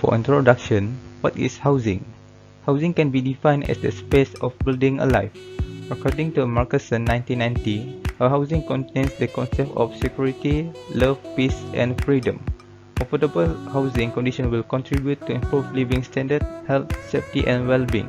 For introduction, what is housing? Housing can be defined as the space of building a life. According to Markuson 1990, a housing contains the concept of security, love, peace, and freedom. Affordable housing conditions will contribute to improved living standard, health, safety, and well-being.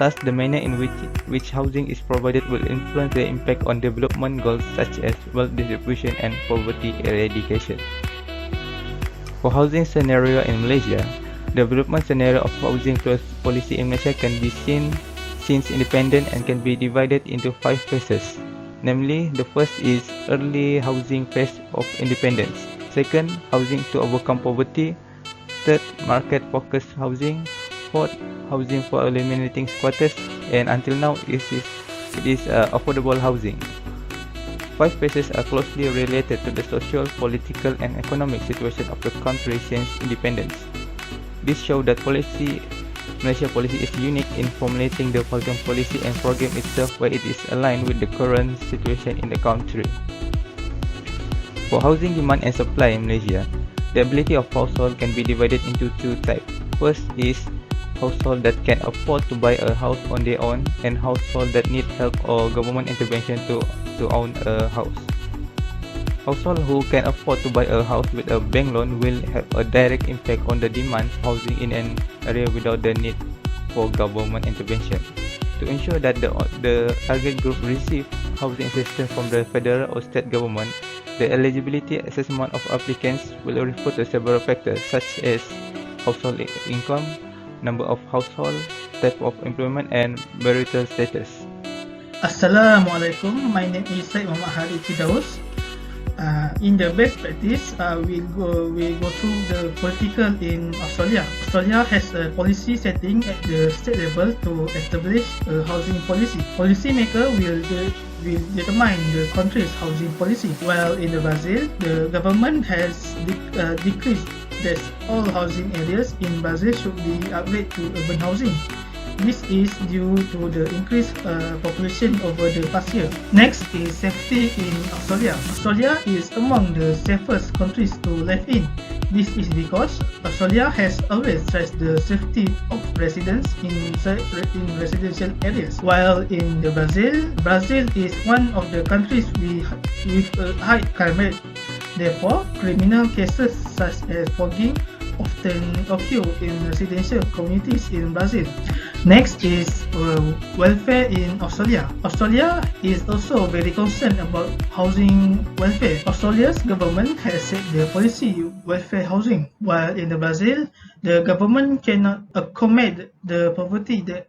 Thus, the manner in which housing is provided will influence the impact on development goals such as wealth distribution and poverty eradication. For housing scenario in Malaysia, development scenario of housing policy in Malaysia can be seen since independent and can be divided into 5 phases. Namely, the first is early housing phase of independence. Second, housing to overcome poverty. Third, market-focused housing. Fourth, housing for eliminating squatters. And until now, it is affordable housing. 5 phases are closely related to the social, political, and economic situation of the country since independence. This shows that Malaysia policy is unique in formulating the housing policy and program itself where it is aligned with the current situation in the country. For housing demand and supply in Malaysia, the ability of household can be divided into 2 types. First is household that can afford to buy a house on their own, and household that need help or government intervention to own a house. Household who can afford to buy a house with a bank loan will have a direct impact on the demand for housing in an area without the need for government intervention. To ensure that the target group receive housing assistance from the federal or state government, the eligibility assessment of applicants will refer to several factors such as household income, number of household, type of employment, and marital status. Assalamualaikum. My name is Syed Muhammad Harith Fidaus. In the best practice, we'll go through the political in Australia. Australia has a policy setting at the state level to establish a housing policy. Policymaker will determine the country's housing policy. While in Brazil, the government has decreed that all housing areas in Brazil should be upgraded to urban housing. This is due to the increased population over the past year. Next is safety in Australia. Australia is among the safest countries to live in. This is because Australia has always stressed the safety of residents in residential areas. While in Brazil is one of the countries with a high crime rate. Therefore, criminal cases such as fogging often occur in residential communities in Brazil. Next is welfare in Australia. Australia is also very concerned about housing welfare. Australia's government has set the policy welfare housing, while in Brazil, the government cannot accommodate the poverty that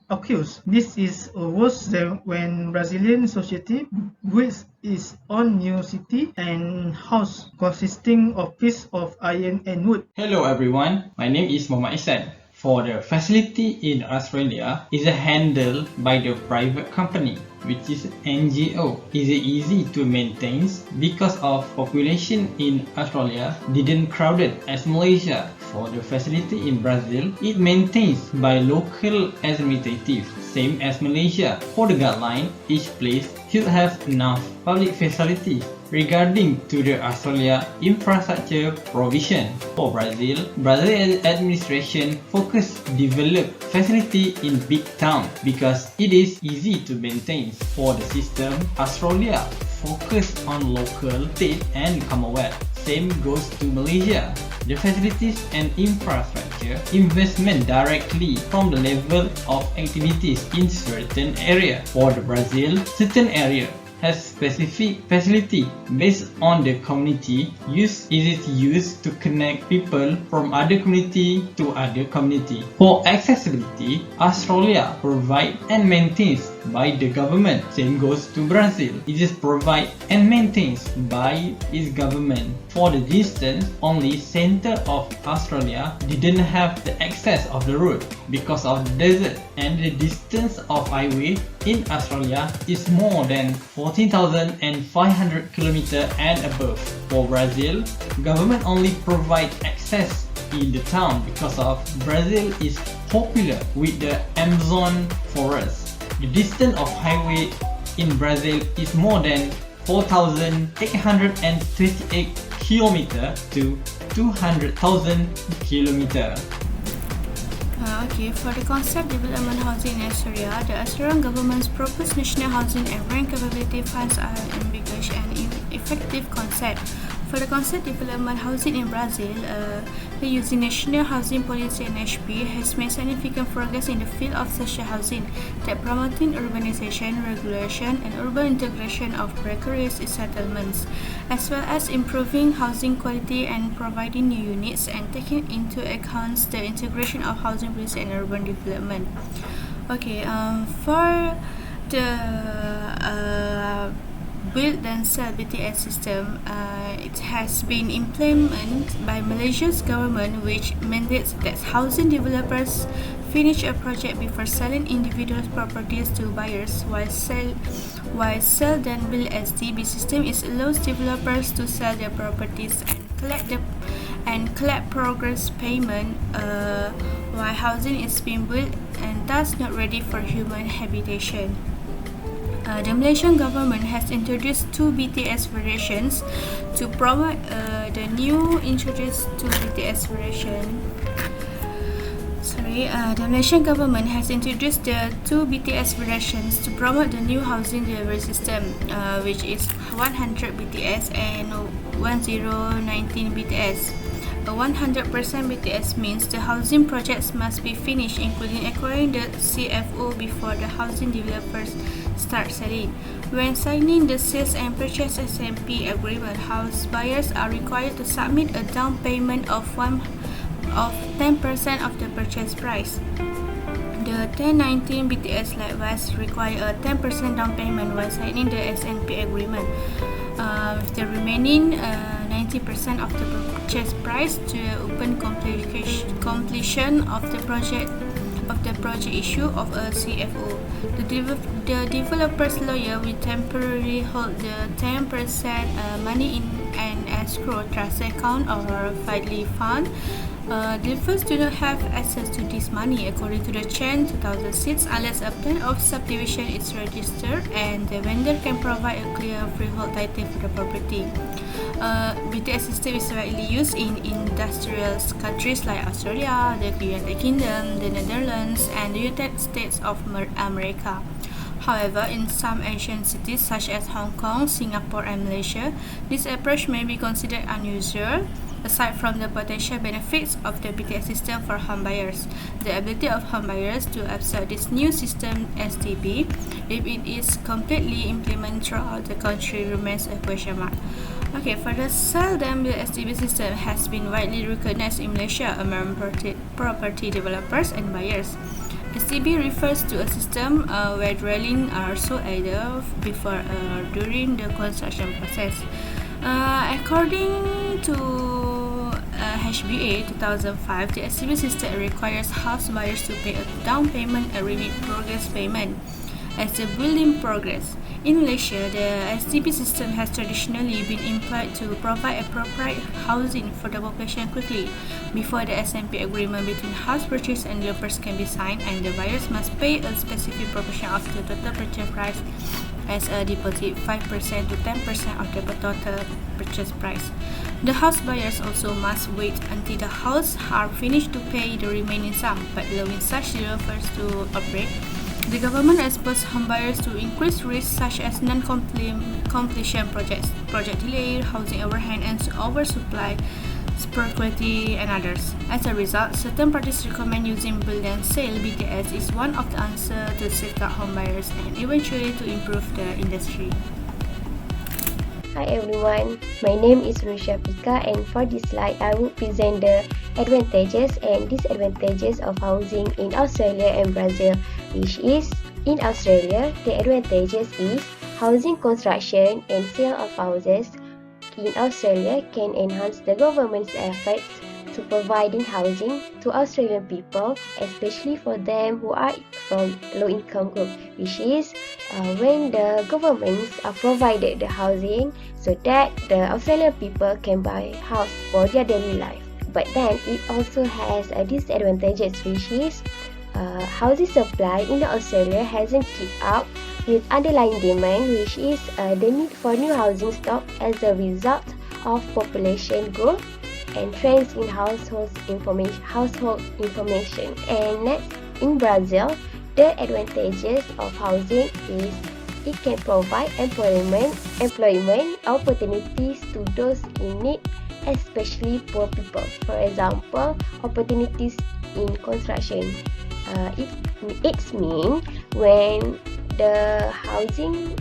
occurs. This is worse than when Brazilian society builds its own new city and house consisting of pieces of iron and wood. Hello everyone, my name is Muhammad Isan. For the facility in Australia is handled by the private company, which is NGO. Is easy to maintain because of population in Australia didn't crowded as Malaysia. For the facility in Brazil, it maintains by local administrative, same as Malaysia. For the guideline, each place should have enough public facilities. Regarding to the Australia infrastructure provision for Brazil administration focus develop facility in big town because it is easy to maintain. For the system, Australia focus on local, state and Commonwealth. Same goes to Malaysia. The facilities and infrastructure investment directly from the level of activities in certain area. For the Brazil, certain area has specific facility based on the community use. It is used to connect people from other community to other community. For accessibility, Australia provide and maintains by the government. Same goes to Brazil. It is provide and maintains by its government. For the distance, only center of Australia didn't have the access of the road because of the desert, and the distance of highway in Australia is more than 14,500 km and above. For Brazil, government only provide access in the town because of Brazil is popular with the Amazon forest. The distance of highway in Brazil is more than 4,828 kilometer to 200,000 kilometer. Okay, for the concept development housing in Australia, the Australian government's proposed National Housing and Rent Capability Funds are an ambiguous and effective concept. For the concept development housing in Brazil, the using National Housing Policy (NHP) has made significant progress in the field of social housing, that promoting urbanization, regulation, and urban integration of precarious settlements, as well as improving housing quality and providing new units and taking into account the integration of housing policy and urban development. Okay, for the build and sell BTS system, it has been implemented by Malaysia's government, which mandates that housing developers finish a project before selling individual properties to buyers, while sell then build SDB system allows developers to sell their properties and collect progress payment while housing is being built and thus not ready for human habitation. The Malaysian government has introduced two BTS variations to promote the new introduced two BTS variation. The Malaysian government has introduced the two BTS variations to promote the new housing delivery system, which is 100 BTS and 1019 BTS. A 100% BTS means the housing projects must be finished, including acquiring the CFO before the housing developers start selling. When signing the sales and purchase SMP agreement, house buyers are required to submit a down payment of 10% of the purchase price. The 1019 BTS likewise require a 10% down payment while signing the SNP agreement, with the remaining 90% of the purchase price to open completion of the project issue of a CFO. The developer's lawyer will temporarily hold the 10% money in an escrow trust account or Fidely fund. Developers do not have access to this money according to the Chen 2006 unless a plan of subdivision is registered and the vendor can provide a clear freehold title for the property. BTS system is widely used in industrial countries like Australia, the United Kingdom, the Netherlands, and the United States of America. However, in some Asian cities such as Hong Kong, Singapore, and Malaysia, this approach may be considered unusual. Aside from the potential benefits of the BTS system for home buyers, the ability of home buyers to absorb this new system STB, if it is completely implemented throughout the country, remains a question mark. Okay, for the sell then build STB system has been widely recognized in Malaysia among property developers and buyers. STB refers to a system where dwellings are sold either before or during the construction process. According to HBA 2005, the STB system requires house buyers to pay a down payment and remit progress payment as the building progress. In Malaysia, the STB system has traditionally been employed to provide appropriate housing for the population quickly before the SMP agreement between house purchase and developers can be signed, and the buyers must pay a specific proportion of the total purchase price as a deposit, 5% to 10% of the total purchase price. The house buyers also must wait until the house are finished to pay the remaining sum, but allowing such developers to operate. The government exposed home buyers to increased risks such as non-completion projects, project delay, housing overhang, and oversupply, speculativity, and others. As a result, certain parties recommend using build and sale BTS is one of the answers to safeguard home buyers and eventually to improve the industry. Hi everyone, my name is Rusha Pika, and for this slide I will present the advantages and disadvantages of housing in Australia and Brazil, which is in Australia, the advantages is housing construction and sale of houses in Australia can enhance the government's efforts to providing housing to Australian people, especially for them who are from low-income group, which is when the governments are provided the housing so that the Australian people can buy house for their daily life. But then it also has a disadvantages, which is housing supply in Australia hasn't kept up with underlying demand, which is the need for new housing stock as a result of population growth and trends in household information. And next, in Brazil, the advantages of housing is it can provide employment opportunities to those in need, especially poor people. For example, opportunities in construction. It's mean when the housing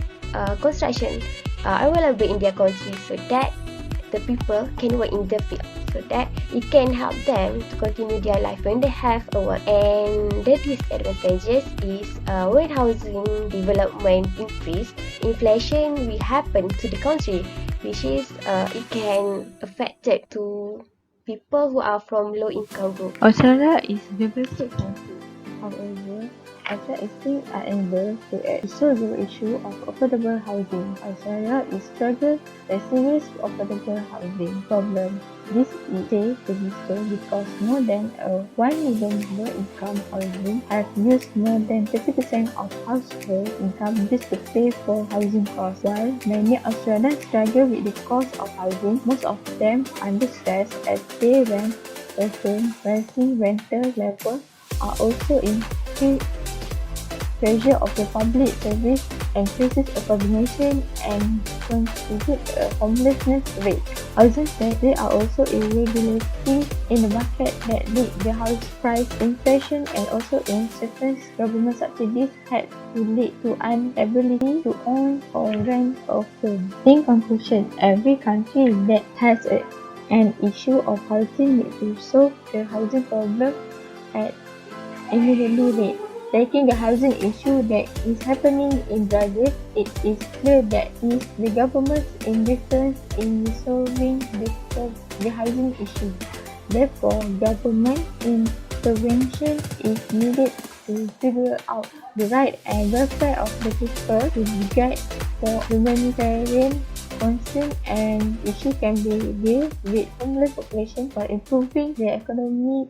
construction are available in their country, so that the people can work in the field, so that it can help them to continue their life when they have a work. And the disadvantages is when housing development increase, inflation will happen to the country, which is it can affect it to people who are from low income group. Australia is a developed country. However, Australia is still unable to resolve the issue of affordable housing. Australia is struggling with a serious affordable housing problem. This is said to be so because more than 1 million low-income housing have used more than 30% of household income just to pay for housing costs. While many Australians struggle with the cost of housing, most of them under stress as they rent a home. Rising rental levels are also increased pressure of the public service, increases affordability and contribute to a homelessness rate. Housing prices are also irregularity in the market that lead the house price inflation, and also insufficient government subsidies had to lead to inability to own or rent a home. In conclusion, every country that has an issue of housing needs to solve the housing problem at immediately rate. Taking the housing issue that is happening in Brazil, it is clear that it is the government's indifference in resolving the housing issue. Therefore, government intervention is needed to figure out the right and welfare of the people, to guide for humanitarian concern, and issue can be dealt with homeless population by improving the economy